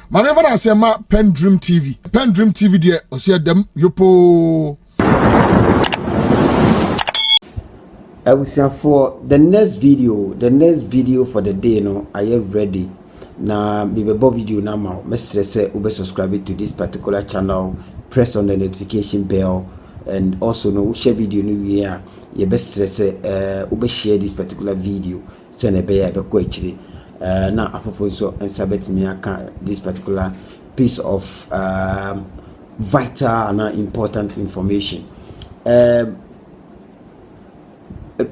Mama never say ma PENDREAM TV. PENDREAM TV there osia dem yopo. I will say for the next video for the day no I am ready. Na me bebo video na ma mesre say ube subscribe to this particular channel, press on the notification bell, and also no share video no we are ye best say ube share this particular video so na be ya be ko akire na afofo so ensabet me aka this particular piece of vital and important information.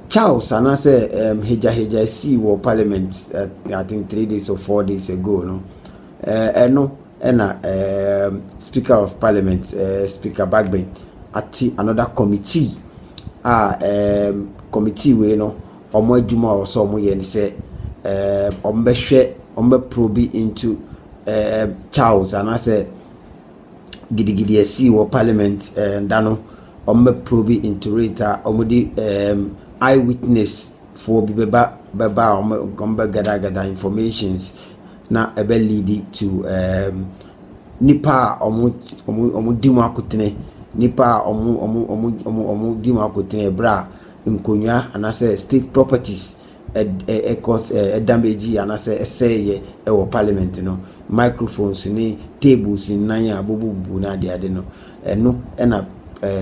Charles and I say Heja see war parliament I think 3 days or 4 days ago no speaker of parliament speaker Bagbin at another committee committee we no omo adwuma or so omo ye say ombe probe into Charles and I say gidi see war parliament dano ombe probe into rita omodi eyewitness for beba gomba gada informations na ebe lead to nipa omu dimu akotene nipa omu dimu akotene bra nkonwa anase state properties damage anase eseye e parliament no microphones ni tables ni nanya abububu na de no eno na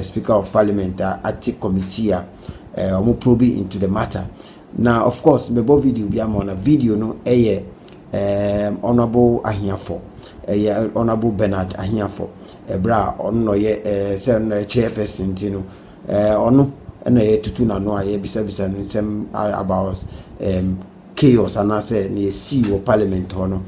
speaker of parliament at committee omo probe into the matter. Now of course mebo video bi am on a video no honorable Ahiafor honorable Bernard Ahiafor bra onno ye say chairperson tino ono na ye tutu na no aye bisa no sem about chaos and say na see wo parliament hono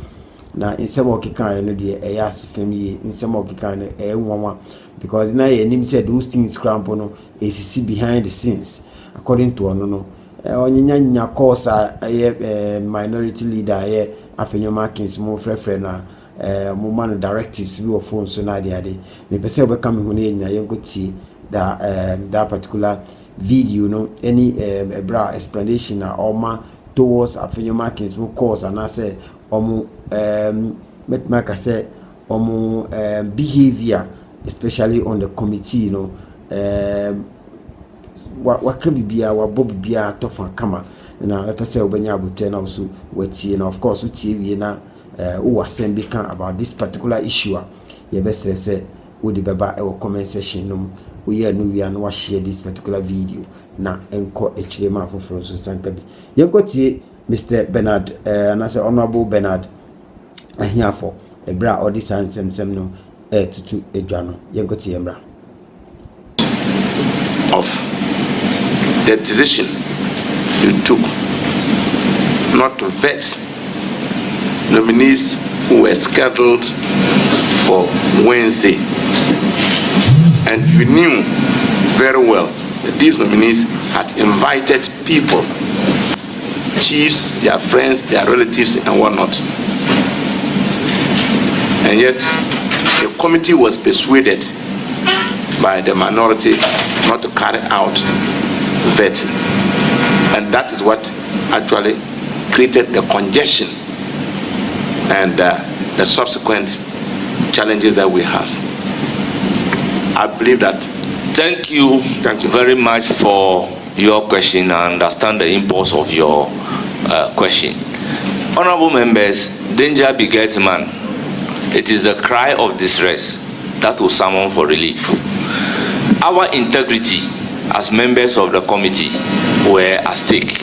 na insem okika no de asifem ye insem okika no nwanwa because na ye nim say those things crampo no is behind the scenes according to ono nya course minority leader Afenyo Markins mo frefre na mo man directives we of phone so na de me pese we come hu na nya yenkoti that particular video no any bra explanation na oma towards Afenyo Markins mo course and I say omo met make say omo behavior especially on the committee waka bibia wabo bibia tofa kama na epese obanya abote na so watie na of course utie wie na wo asem bi kan about this particular issue ye bese say wo di beba e comment section num wo ye no wi an wa share this particular video na enko echirema afoforo so sanka bi yenko tie Mr. Bernard na say honorable Bernard Ahiafor ebra odi sansem no tutu edwa no yenko tie embra of the decision you took not to vet nominees who were scheduled for Wednesday, and you knew very well that these nominees had invited people, chiefs, their friends, their relatives and whatnot, and yet the committee was persuaded by the minority not to carry out vetting, and that is what actually created the congestion and the subsequent challenges that we have. I believe that. Thank you very much for your question. I understand the impulse of your question. Honorable members, danger begets man. It is the cry of distress that will summon for relief. Our integrity as members of the committee were at stake.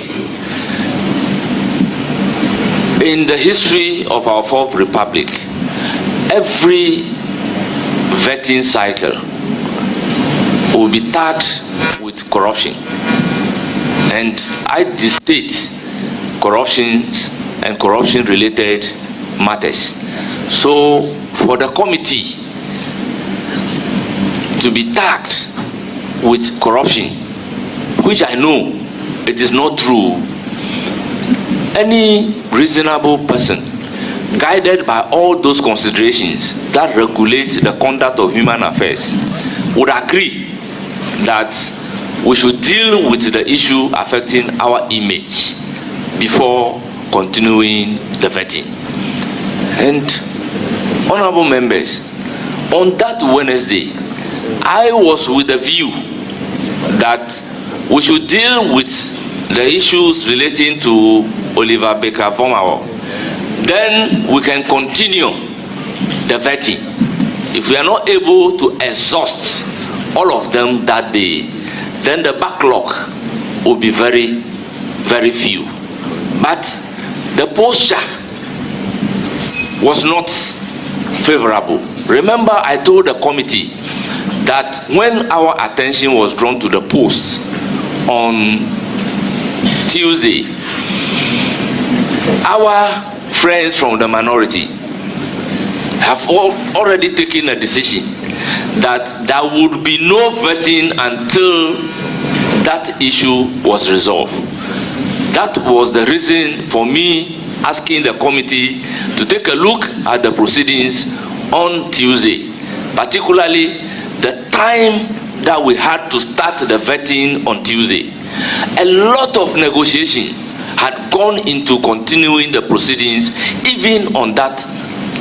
In the history of our fourth republic, every vetting cycle will be tagged with corruption, and I state corruptions and corruption-related matters. So for the committee to be tagged with corruption, which I know it is not true, any reasonable person guided by all those considerations that regulate the conduct of human affairs would agree that we should deal with the issue affecting our image before continuing the vetting. And Honorable members, on that Wednesday, I was with the view that we should deal with the issues relating to Oliver Baker-Vomawo. Then we can continue the vetting. If we are not able to exhaust all of them that day, then the backlog will be very, very few. But the posture was not favorable. Remember, I told the committee that when our attention was drawn to the post on Tuesday, our friends from the minority have already taken a decision that there would be no vetting until that issue was resolved. That was the reason for me asking the committee to take a look at the proceedings on Tuesday, particularly the time that we had to start the vetting on Tuesday. A lot of negotiation had gone into continuing the proceedings even on that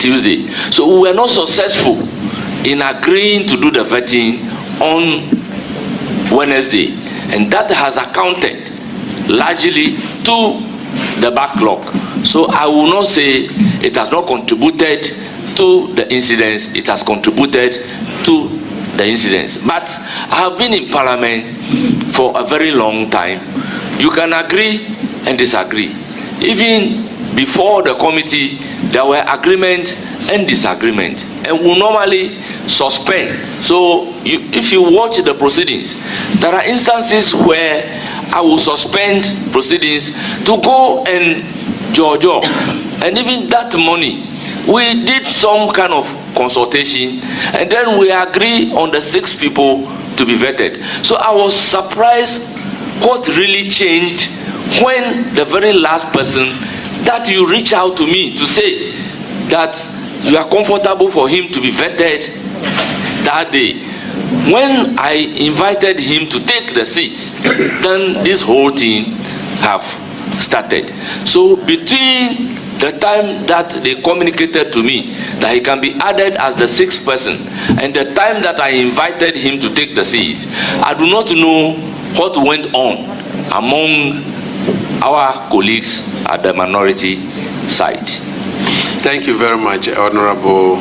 Tuesday. So we were not successful in agreeing to do the vetting on Wednesday, and that has accounted largely to the backlog. So I will not say it has not contributed to the incidents, it has contributed to the incidents. But I have been in Parliament for a very long time. You can agree and disagree. Even before the committee, there were agreement and disagreement, and we normally suspend. So if you watch the proceedings, there are instances where I will suspend proceedings to go and judge. And even that money, we did some kind of consultation, and then we agree on the 6 people to be vetted. So I was surprised what really changed when the very last person that you reach out to me to say that you are comfortable for him to be vetted that day. When I invited him to take the seat, then this whole thing have started. So between the time that they communicated to me that he can be added as the 6th person and the time that I invited him to take the seat, I do not know what went on among our colleagues at the minority side. Thank you very much, Honorable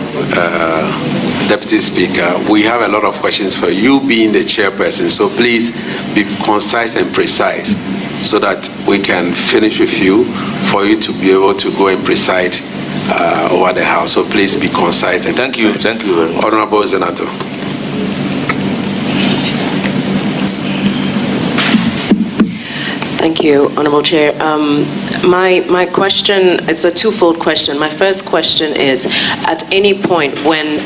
Deputy Speaker. We have a lot of questions for you being the chairperson, so please be concise and precise so that we can finish with you for you to be able to go and preside over the House. So please be concise and thank precise. you very much. Honorable Senator. Thank you, Honorable Chair. My question, it's a twofold question. My first question is, at any point when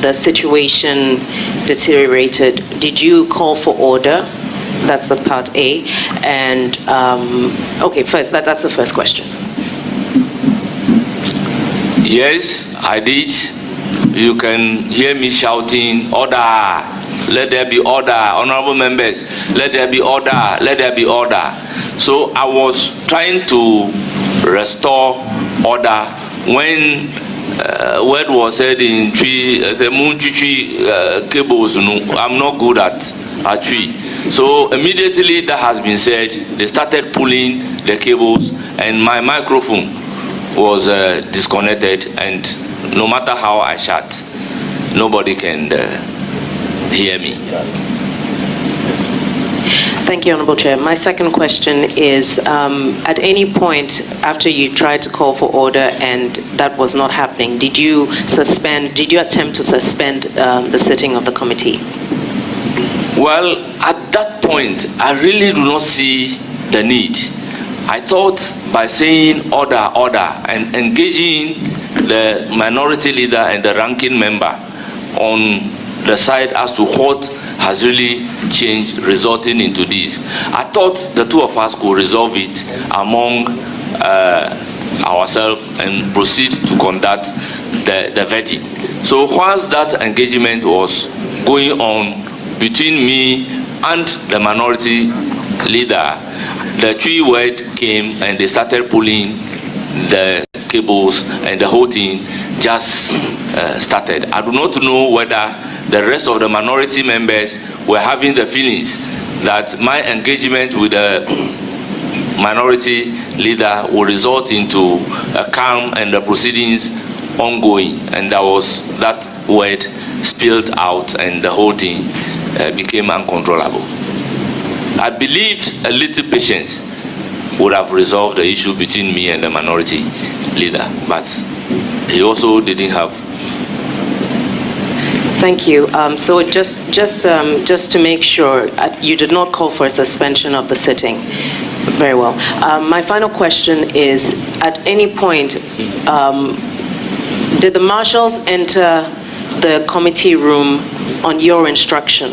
the situation deteriorated, did you call for order? That's the part A. And, okay, first, that's the first question. Yes, I did. You can hear me shouting, order. Let there be order. Honorable members, let there be order. Let there be order. So I was trying to restore order when word was said in tree, cables. I'm not good at tree. So immediately that has been said, they started pulling the cables and my microphone was disconnected, and no matter how I shout, nobody can hear me. Thank you, Honorable Chair. My second question is, at any point after you tried to call for order and that was not happening, did you attempt to suspend the sitting of the committee? Well, at that point, I really do not see the need. I thought by saying order, order, and engaging the minority leader and the ranking member on the side as to what has really changed resulting into this, I thought the two of us could resolve it among ourselves and proceed to conduct the vetting. So once that engagement was going on between me and the minority leader, the three word came and they started pulling the cables and the whole thing just started. I do not know whether the rest of the minority members were having the feelings that my engagement with the minority leader will result into a calm and the proceedings ongoing, and that word spilled out and the whole thing became uncontrollable. I believed a little patience would have resolved the issue between me and the minority leader, but he also didn't have. Thank you. So just to make sure, you did not call for a suspension of the sitting. Very well. My final question is, at any point, did the marshals enter the committee room on your instruction?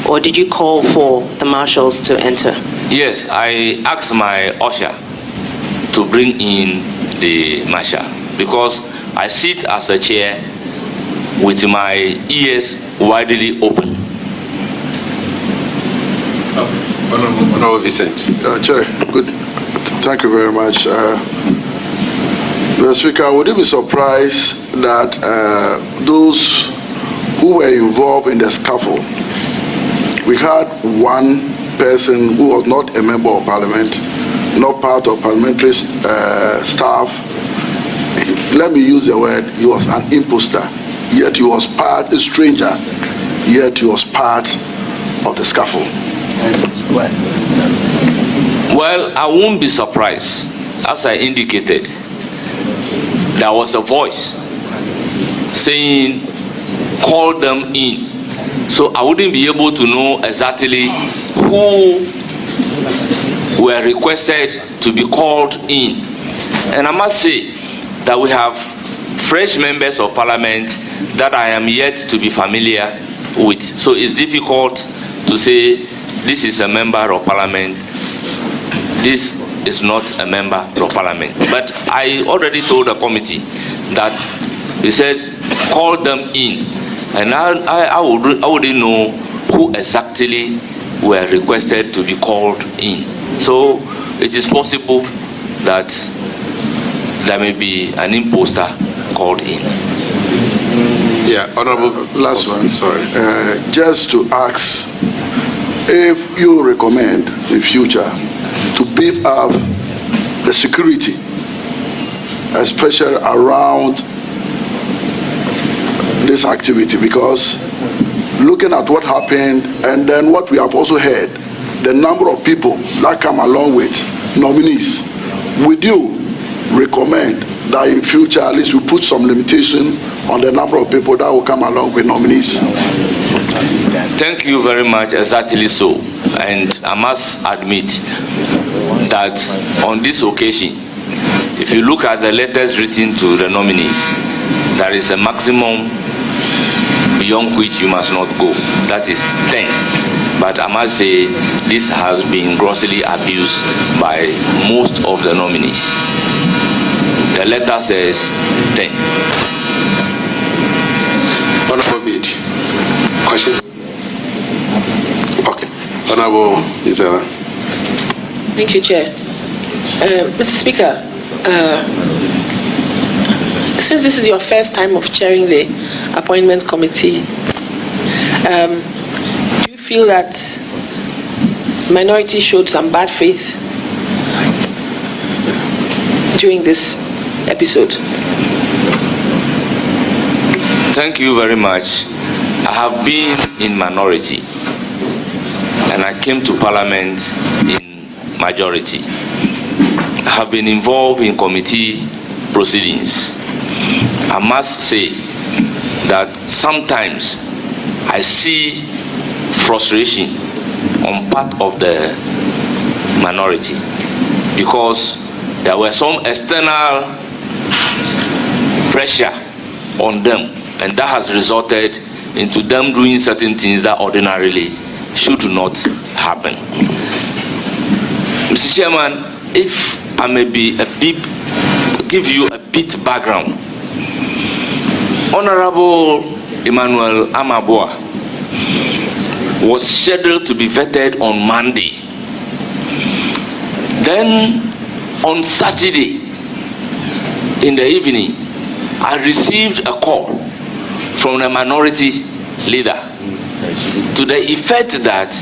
Or did you call for the marshals to enter? Yes, I asked my usher to bring in the marshal because I sit as a chair with my ears widely open. Honorable Vincent. Chair, good. Thank you very much. Mr. Speaker, would you be surprised that those who were involved in the scuffle, we had one person who was not a member of parliament, not part of parliamentary staff. Let me use the word, he was an imposter, yet he was a stranger, yet he was part of the scuffle. Well, I won't be surprised. As I indicated, there was a voice saying, call them in. So I wouldn't be able to know exactly who were requested to be called in. And I must say that we have fresh members of parliament that I am yet to be familiar with. So it's difficult to say this is a member of parliament, this is not a member of parliament. But I already told the committee that he said call them in, and I wouldn't know who exactly were requested to be called in. So it is possible that there may be an imposter called in. Yeah, Honorable. Last one. Sorry. Just to ask if you recommend in future to beef up the security, especially around this activity, because looking at what happened and then what we have also heard, the number of people that come along with nominees, would you recommend that in future at least we put some limitation on the number of people that will come along with nominees? Thank you very much. Exactly so. And I must admit that on this occasion, if you look at the letters written to the nominees, there is a maximum beyond which you must not go. That is 10. But I must say this has been grossly abused by most of the nominees. The letter says 10. Honorable Bid. Question? Okay. Honorable Isara. Thank you, Chair. Mr. Speaker, since this is your first time of chairing the appointment committee, do you feel that minority showed some bad faith during this episode? Thank you very much. I have been in minority and I came to parliament in majority. I have been involved in committee proceedings. I must say that sometimes I see frustration on part of the minority because there were some external pressure on them, and that has resulted into them doing certain things that ordinarily should not happen. Mr. Chairman, if I may be give you a bit background. Honorable Emmanuel Amaboa was scheduled to be vetted on Monday. Then on Saturday, in the evening, I received a call from the minority leader to the effect that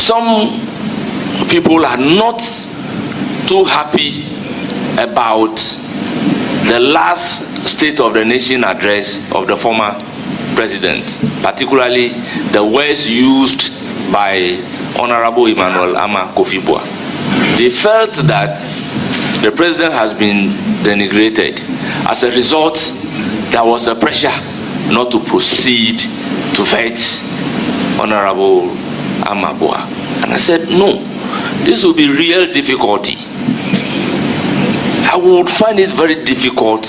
some people are not too happy about the last State of the Nation address of the former president, particularly the words used by Honorable Emmanuel Ama Kofi-Boah. They felt that the president has been denigrated. As a result, there was a pressure not to proceed to vet Honorable Ama-Boah. And I said, no, this will be real difficulty. I would find it very difficult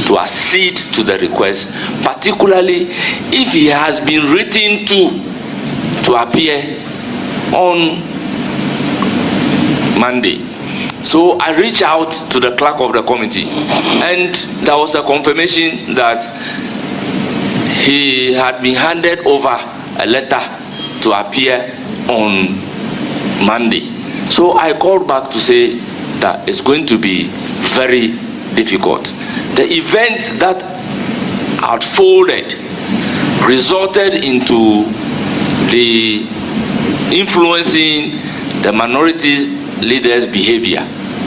to accede to the request, particularly if he has been written to appear on Monday. So I reached out to the clerk of the committee, and there was a confirmation that he had been handed over a letter to appear on Monday. So I called back to say that it's going to be very difficult. The event that unfolded resulted into the influencing the minority leaders' behavior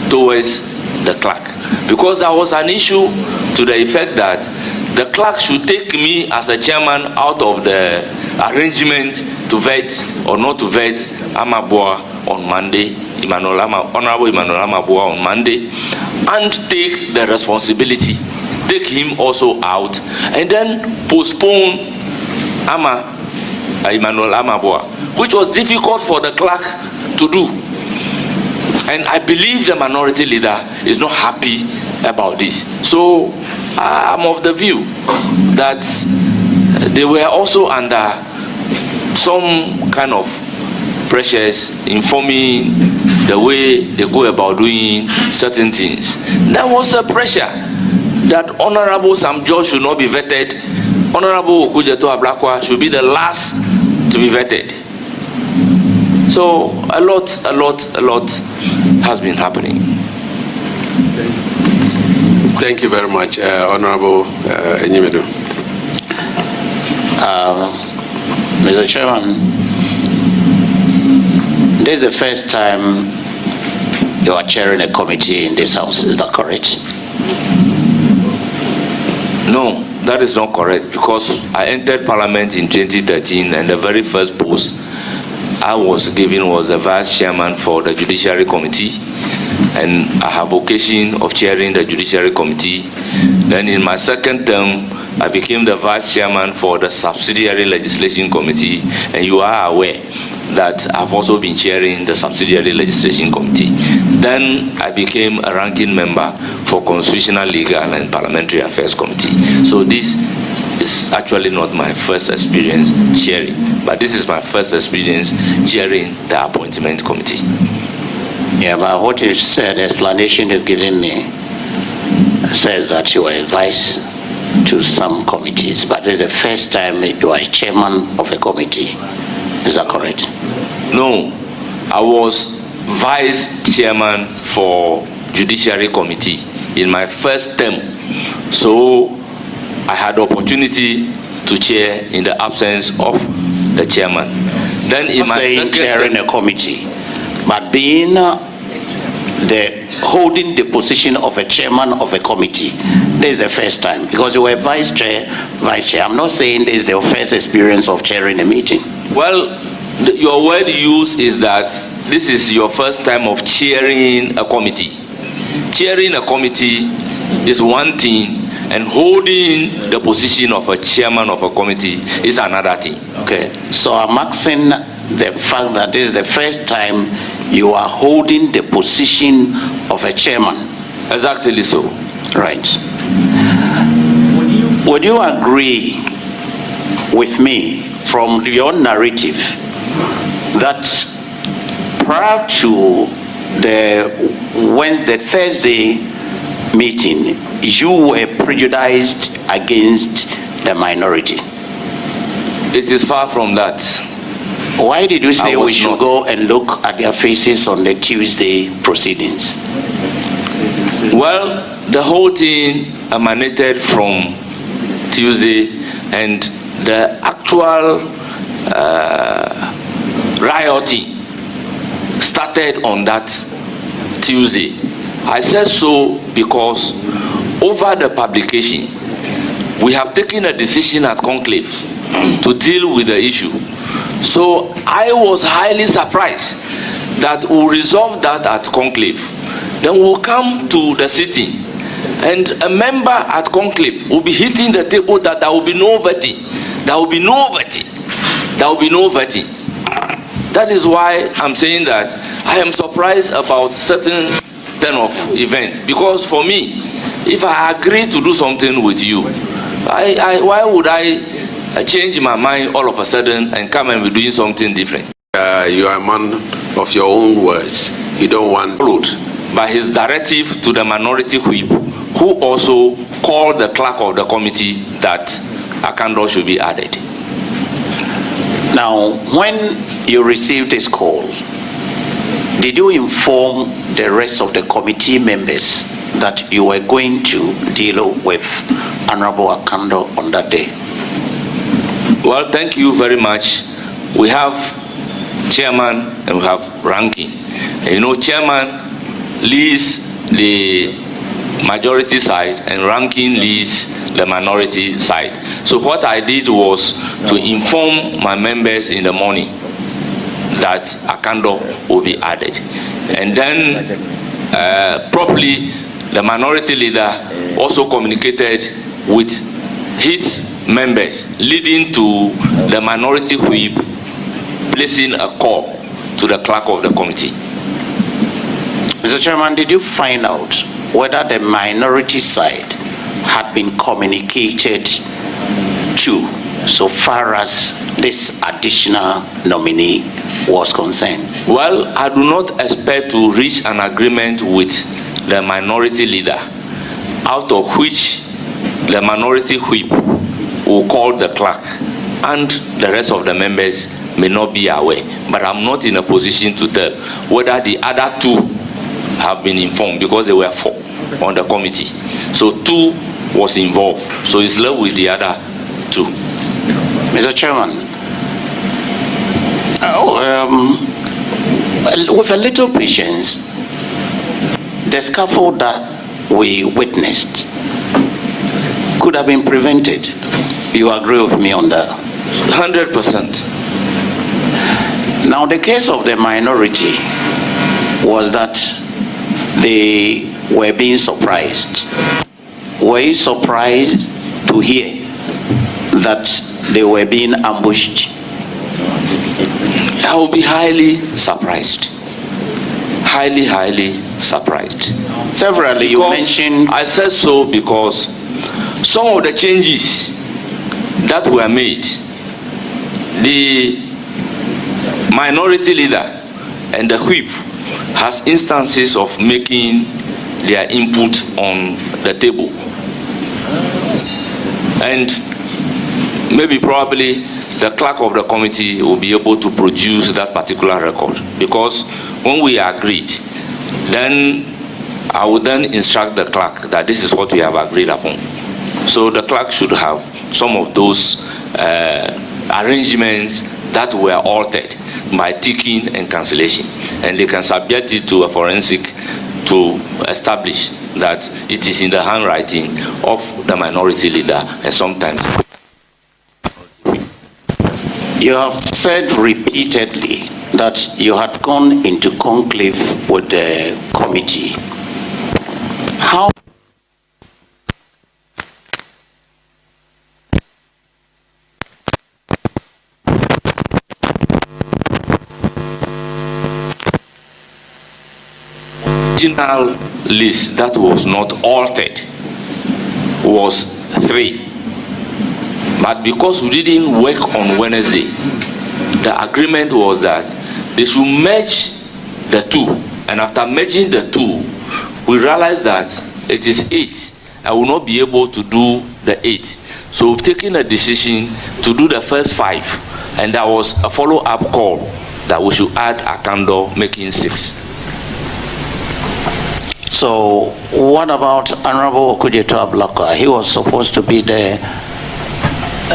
towards the clerk, because there was an issue to the effect that the clerk should take me as a chairman out of the arrangement to vet or not to vet Ama-Boah on Monday, Honorable Emmanuel Ama-Boah on Monday, and take the responsibility, take him also out, and then postpone Emmanuel Ama-Boah, which was difficult for the clerk to do. And I believe the minority leader is not happy about this. So I'm of the view that they were also under some kind of pressures informing the way they go about doing certain things. There was a pressure that Honorable Sam George should not be vetted. Honorable Okujeto Ablakwa should be the last to be vetted. So a lot has been happening. Thank you very much, Honorable Enyimedu. Mr. Chairman, this is the first time you are chairing a committee in this house, is that correct? No, that is not correct, because I entered Parliament in 2013, and the very first post I was given was the Vice Chairman for the Judiciary Committee, and I have occasion of chairing the Judiciary Committee. Then in my second term, I became the Vice Chairman for the Subsidiary Legislation Committee, and you are aware that I've also been chairing the Subsidiary Legislation Committee. Then I became a ranking member for Constitutional, Legal and Parliamentary Affairs Committee. So this is actually not my first experience chairing, but this is my first experience chairing the Appointment Committee. Yeah, but what you said, the explanation you've given me, says that you were advised to some committees, but this is the first time you are chairman of a committee. Is that correct? No, I was vice chairman for Judiciary Committee in my first term. So I had the opportunity to chair in the absence of the chairman. Then in my second chairing a committee, but being holding the position of a chairman of a committee, this is the first time, because you were vice chair. I'm not saying this is the first experience of chairing a meeting. Well, your word used is that this is your first time of chairing a committee. Chairing a committee is one thing, and holding the position of a chairman of a committee is another thing. Okay, so I'm asking the fact that this is the first time you are holding the position of a chairman. Exactly so. Right. Would you agree with me from your narrative that prior to the Thursday meeting, you were prejudiced against the minority? It is far from that. Why did you say we should not go and look at their faces on the Tuesday proceedings? Well, the whole thing emanated from Tuesday, and the actual rioting started on that Tuesday. I said so because over the publication, we have taken a decision at conclave to deal with the issue. So I was highly surprised that we'll resolve that at conclave. Then we'll come to the sitting, and a member at conclave will be hitting the table that there will be no vetting. There will be no vetting. There will be no vetting. That is why I'm saying that I am surprised about certain turn of events. Because for me, if I agree to do something with you, why would I change my mind all of a sudden and come and be doing something different? You are a man of your own words. You don't want followed by his directive to the minority whip, who also called the clerk of the committee that a candle should be added. Now, when you received this call, did you inform the rest of the committee members that you were going to deal with Honorable Akando on that day? Well, thank you very much. We have chairman and we have ranking. And you know, chairman leads the majority side and ranking leads the minority side. So what I did was to inform my members in the morning that Akando will be added. And then properly the minority leader also communicated with his members, leading to the minority whip placing a call to the clerk of the committee. Mr. Chairman, did you find out whether the minority side had been communicated to so far as this additional nominee was concerned? Well, I do not expect to reach an agreement with the minority leader, out of which the minority whip will call the clerk, and the rest of the members may not be aware. But I'm not in a position to tell whether the other two have been informed, because there were 4 on the committee. So 2 was involved. So it's left with the other 2. Mr. Chairman, with a little patience, the scaffold that we witnessed could have been prevented. You agree with me on that? 100%. Now, the case of the minority was that they were being surprised. Were you surprised to hear that they were being ambushed? I will be highly surprised. Highly, highly surprised. Severally, you mentioned... I said so because some of the changes that were made, the minority leader and the whip has instances of making their input on the table. And maybe probably the clerk of the committee will be able to produce that particular record, because when we agreed, then I would then instruct the clerk that this is what we have agreed upon. So the clerk should have some of those arrangements that were altered by ticking and cancellation, and they can subject it to a forensic to establish that it is in the handwriting of the minority leader, and sometimes. You have said repeatedly that you had gone into conclave with the committee. How original list that was not altered was 3, but because we didn't work on Wednesday, the agreement was that they should merge the 2, and after merging the 2, we realized that it is 8. I will not be able to do the 8, so we've taken a decision to do the first 5, and there was a follow-up call that we should add a candle, making 6. So what about Honorable Okujeto Ablakwa? He was supposed to be the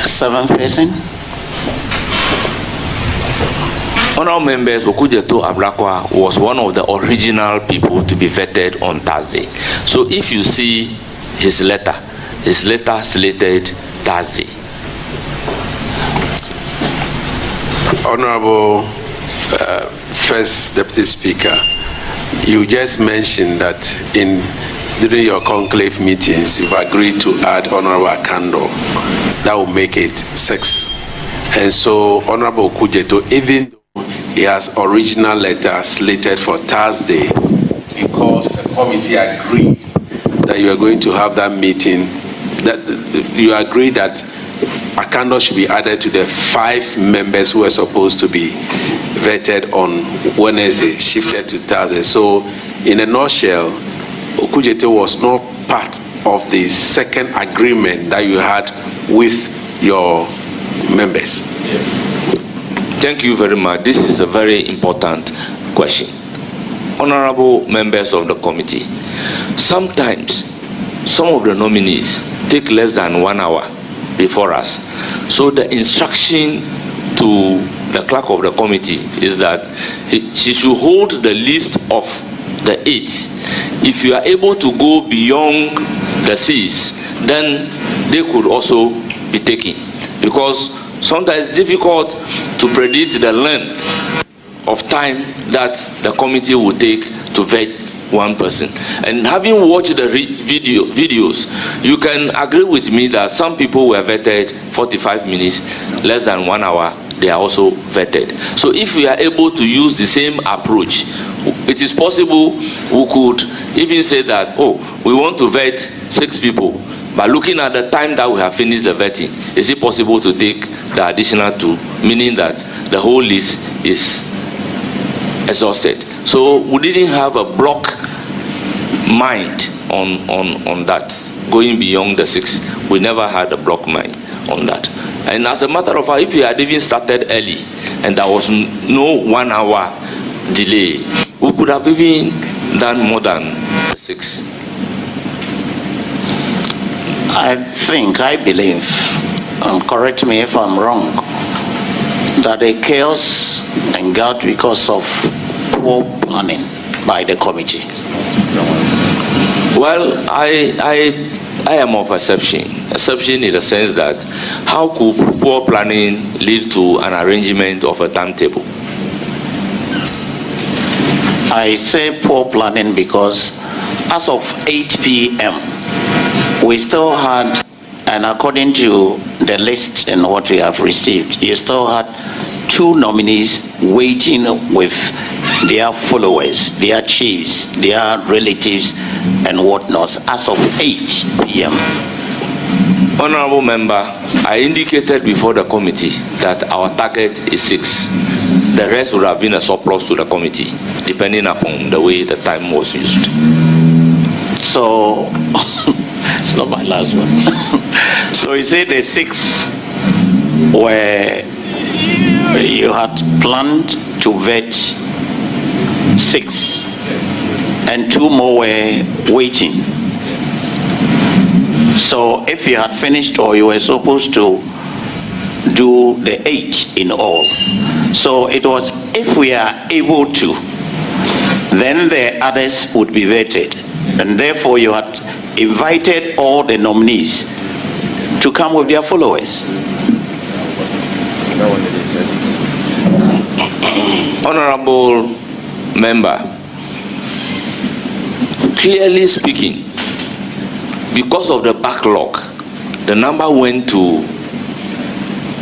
seventh person. Honorable members, Okujeto Ablakwa was one of the original people to be vetted on Thursday. So if you see his letter slated Thursday. Honorable First Deputy Speaker, you just mentioned that during your conclave meetings, you've agreed to add Honorable Akando. That will make it 6. And so Honorable Okujeto, even though he has original letter slated for Thursday, because the committee agreed that you are going to have that meeting, that you agree that Akando should be added to the 5 members who are supposed to be vetted on Wednesday, shifted to Thursday. So, in a nutshell, Okujeto was not part of the second agreement that you had with your members. Thank you very much. This is a very important question. Honorable members of the committee, sometimes some of the nominees take less than 1 hour before us. So the instruction to the clerk of the committee is that she should hold the list of the 8. If you are able to go beyond the 6, then they could also be taken. Because sometimes it's difficult to predict the length of time that the committee will take to vet one person. And having watched the videos, you can agree with me that some people were vetted 45 minutes, less than 1 hour, they are also vetted. So if we are able to use the same approach, it is possible we could even say that, oh, we want to vet 6 people, but looking at the time that we have finished the vetting, is it possible to take the additional 2, meaning that the whole list is exhausted? So we didn't have a block mind on that, going beyond the 6. We never had a block mind on that. And as a matter of fact, if we had even started early and there was no 1 hour delay, we could have even done more than 6. I believe, correct me if I'm wrong, that the chaos engendered because of poor planning by the committee. Well, I am of exception in the sense that how could poor planning lead to an arrangement of a timetable? I say poor planning because as of 8 p.m. we still had, and according to the list and what we have received, you still had 2 nominees waiting with their followers, their chiefs, their relatives, and whatnot as of 8 p.m. Honorable member, I indicated before the committee that our target is 6. The rest would have been a surplus to the committee, depending upon the way the time was used. So, it's not my last one. So you say the 6 where you had planned to vet 6 and 2 more were waiting. So if you had finished, or you were supposed to do the 8 in all. So it was, if we are able to, then the others would be vetted. And therefore you had invited all the nominees to come with their followers. Honorable member, clearly speaking, because of the backlog, the number went to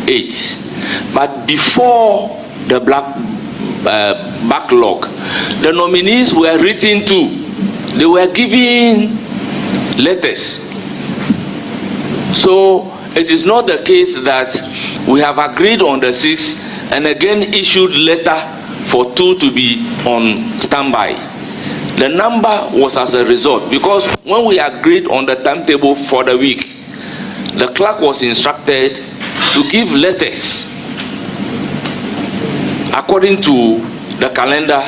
8. But before the backlog, the nominees were written to. They were given letters. So it is not the case that we have agreed on the 6 and again issued letter for 2 to be on standby. The number was as a result, because when we agreed on the timetable for the week, the clerk was instructed to give letters according to the calendar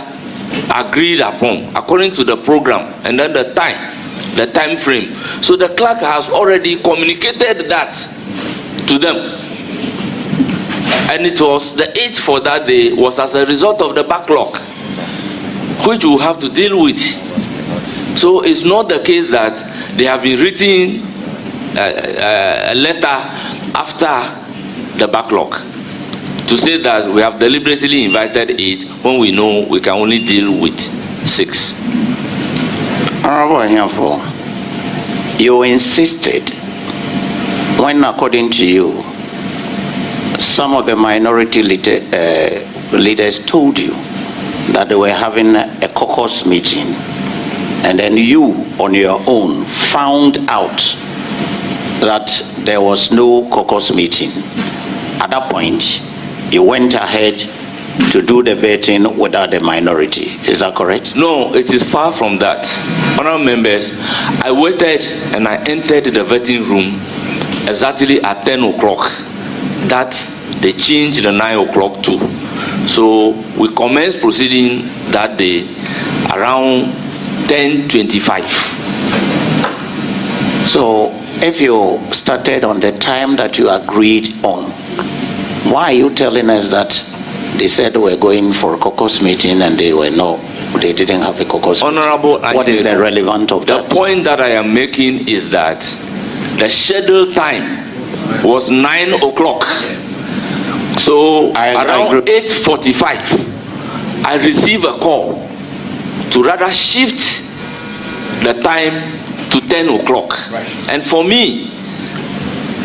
agreed upon according to the program and then the time frame. So the clerk has already communicated that to them. And it was the 8th for that day was as a result of the backlog, which we have to deal with. So it's not the case that they have been written a letter after the backlog to say that we have deliberately invited 8 when we know we can only deal with 6. Honorable Ahiafor, you insisted when, according to you, some of the minority leaders told you that they were having a caucus meeting, and then you on your own found out that there was no caucus meeting. At that point, you went ahead to do the vetting without the minority. Is that correct? No, it is far from that. Honorable members, I waited and I entered the vetting room exactly at 10 o'clock. That they changed the 9 o'clock too. So we commenced proceeding that day around 10:25. So if you started on the time that you agreed on, why are you telling us that they said we're going for a caucus meeting and they didn't have a caucus Honorable meeting? What is the relevance of that? The point that I am making is that the scheduled time was 9 o'clock. So around 8:45, I received a call to rather shift the time to 10 o'clock. Right. And for me,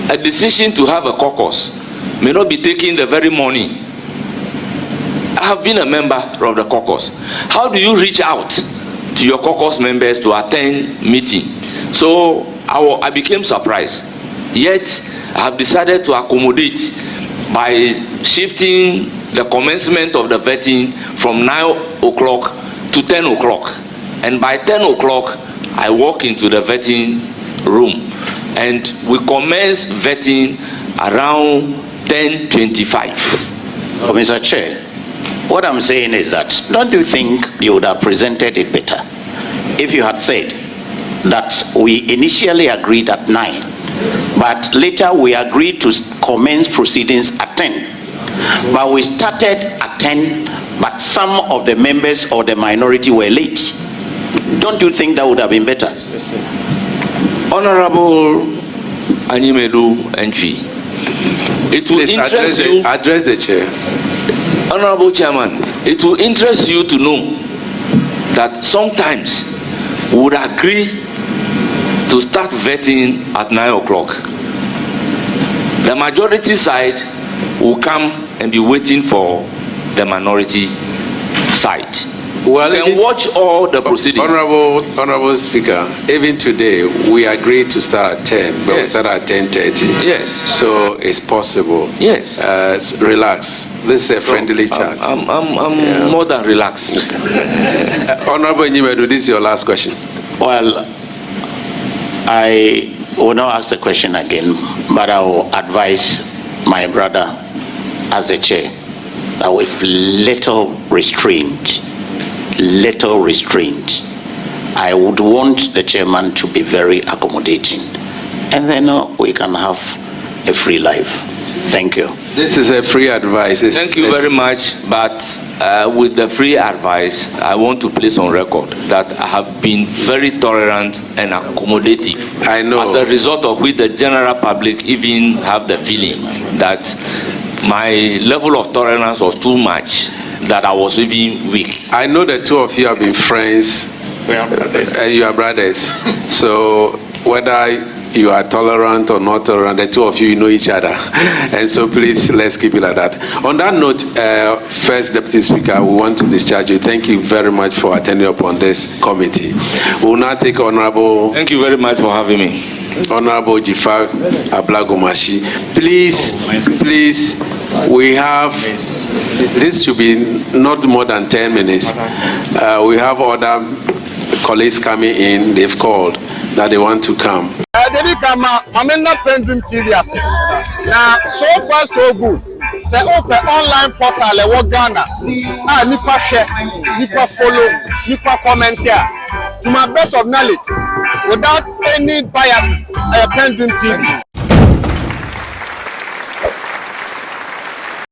a decision to have a caucus may not be taken the very morning. I have been a member of the caucus. How do you reach out to your caucus members to attend meeting? So I became surprised. Yet I have decided to accommodate by shifting the commencement of the vetting from 9 o'clock to 10 o'clock. And by 10 o'clock, I walk into the vetting room and we commence vetting around 10:25. So, Mr. Chair, what I'm saying is that, don't you think you would have presented it better if you had said that we initially agreed at 9, but later we agreed to commence proceedings at 10, but we started at 10, but some of the members or the minority were late? Don't you think that would have been better? Honorable Animedu Entry, it will interest you. Address the chair. Honorable Chairman, it will interest you to know that sometimes we would agree to start vetting at 9 o'clock. The majority side will come and be waiting for the minority side. Well, you can watch all the proceedings. Honorable Speaker, even today we agreed to start at 10, but we start at 10:30. Yes. So it's possible. Yes. Relax. This is a friendly chat. I'm more than relaxed. Honorable Nyimedu, this is your last question. Well, I will not ask the question again, but I will advise my brother as the chair that with little restraint, I would want the chairman to be very accommodating, and then we can have a free life. Thank you. This is a free advice. Thank you very much, but with the free advice, I want to place on record that I have been very tolerant and accommodative. I know. As a result of which the general public even have the feeling that my level of tolerance was too much, that I was even weak. I know the two of you have been friends. And you are brothers. So whether you are tolerant or not tolerant, the two of you know each other. And so please, let's keep it like that. On that note, First Deputy Speaker, we want to discharge you. Thank you very much for attending upon this committee. We will now take Honorable... Thank you very much for having me. Honorable Jifar Ablagomashi. Please, we have... This should be not more than 10 minutes. We have other colleagues coming in. They've called that they want to come. I'm in the PENDREAM TV. Now, so far so good. say open online portal e wo Ghana nipa share nipa follow nipa comment here to my best of knowledge without any biases PENDREAM TV